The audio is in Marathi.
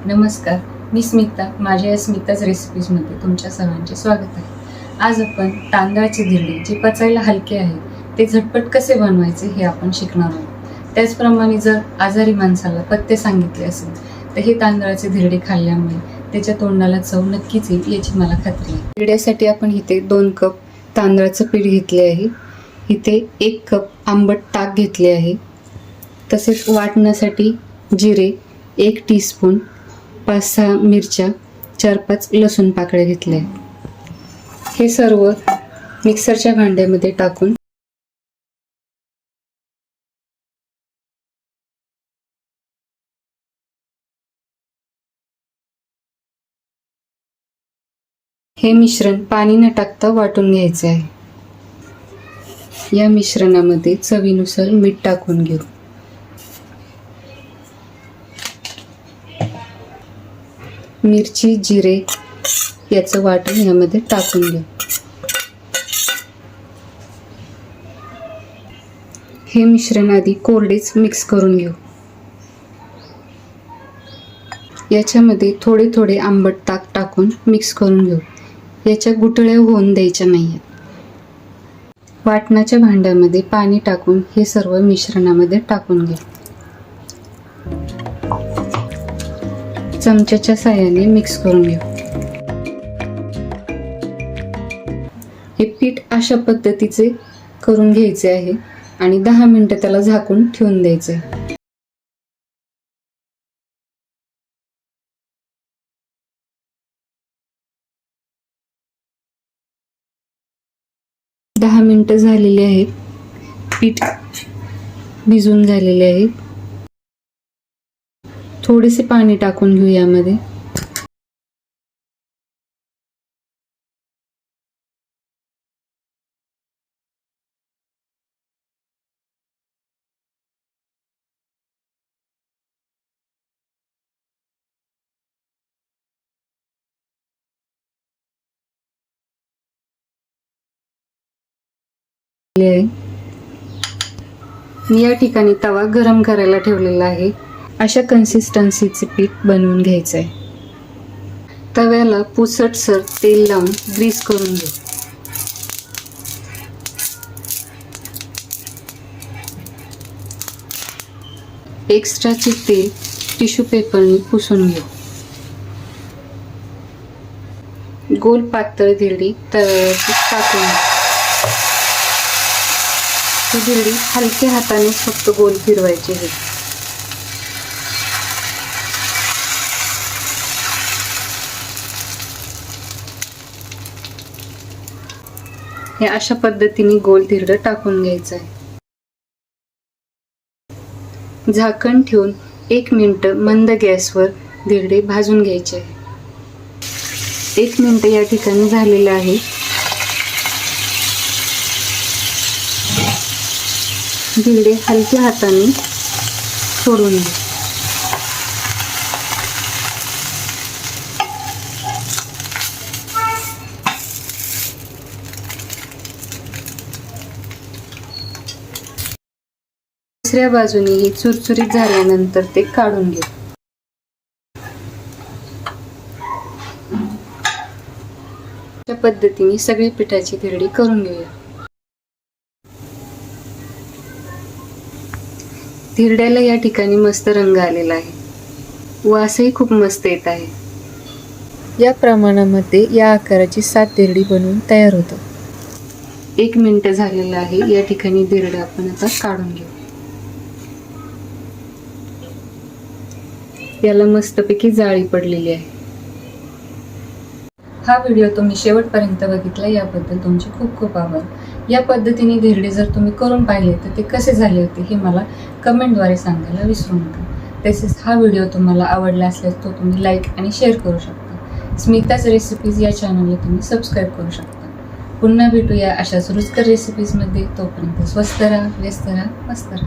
नमस्कार, मी स्मिता. माझ्या या स्मिताज रेसिपीजमध्ये तुमच्या सर्वांचे स्वागत आहे. आज आपण तांदळाचे धिरडे जे पचायला हलके आहेत ते झटपट कसे बनवायचे हे आपण शिकणार आहोत. त्याचप्रमाणे जर आजारी माणसाला पथ्य सांगितले असेल तर हे तांदळाचे धिरडे खाल्ल्यामुळे त्याच्या तोंडाला चव नक्कीच येईल याची मला खात्री आहे. धिरड्यासाठी आपण इथे 2 कप तांदळाचं पीठ घेतले आहे. इथे 1 कप आंबट ताक घेतले आहे. तसेच वाटण्यासाठी जिरे 1 टीस्पून, 5-6 मिरच्या, 4-5 लसूण पाकळ्या घेतल्या. हे सर्व मिक्सरच्या भांड्यामध्ये टाकून हे मिश्रण पाणी न टाकता वाटून घ्यायचे आहे. या मिश्रणामध्ये चवीनुसार मीठ टाकून घेऊ. मिरची, जिरे याचं वाटण यामध्ये टाकून घेऊ. हे मिश्रण आधी कोरडेच मिक्स करून घेऊ. याच्यामध्ये थोडे थोडे आंबट ताक टाकून मिक्स करून घेऊ. याच्या गुठळ्या होऊन द्यायच्या नाहीत. वाटणाच्या भांड्यामध्ये पाणी टाकून हे सर्व मिश्रणामध्ये टाकून घेऊ. चमच्याच्या साहाय्याने मिक्स करून घेऊ. हे पीठ अशा पद्धतीचे करून घ्यायचे आहे आणि 10 मिनिटं त्याला झाकून ठेवून द्यायचे. दहा मिनिटं झालेली आहेत. पीठ भिजून झालेले आहे. थोडेसे पाणी टाकून घेऊ यामध्ये. मी या ठिकाणी तवा गरम करायला ठेवलेला आहे. अशा कन्सिस्टन्सीचे पीठ बनवून घ्यायचं आहे. तव्याला पुसटसर तेल लावून ग्रीस करून घेऊ. एक्स्ट्राचे तेल टिश्यू पेपरने पुसून घेऊ. गोल पातळ धिरडी तव्यावरती टाकून घेऊ. ही धिरडी हलक्या हाताने फक्त गोल फिरवायची आहे. हे अशा पद्धतीने गोल धिरडं टाकून घ्यायचं आहे. झाकण ठेवून 1 मिनिट मंद गॅसवर धिरडे भाजून घ्यायचे आहे. 1 मिनिट या ठिकाणी झालेलं आहे. धिरडे हलक्या हाताने सोडून घ्या. दुसऱ्या बाजूने हे चुरचुरीत झाल्यानंतर ते काढून घेऊ. अशा पद्धतीने सगळी पिठाची धिरडी करून घेऊया. धिरड्याला या ठिकाणी मस्त रंग आलेला आहे. वासही खूप मस्त येत आहे. या प्रमाणामध्ये या आकाराची 7 धिरडी बनवून तयार होतं. 1 मिनिट झालेलं आहे. या ठिकाणी धिरडं आपण आता काढून घेऊ. याला मस्तपैकी जाळी पडलेली आहे. हा व्हिडिओ तुम्ही शेवटपर्यंत बघितला याबद्दल तुमचे खूप खूप आभार. या पद्धतीने धिरडे जर तुम्ही करून पाहिले तर ते कसे झाले होते हे मला कमेंटद्वारे सांगायला विसरू नका. तसेच हा व्हिडिओ तुम्हाला आवडला असल्यास तो तुम्ही लाईक आणि शेअर करू शकता. स्मिताज रेसिपीज या चॅनलला तुम्ही सबस्क्राईब करू शकता. पुन्हा भेटूया अशाच रुचकर रेसिपीजमध्ये. तोपर्यंत स्वस्त राहा, व्यस्त राहा, मस्त राहा.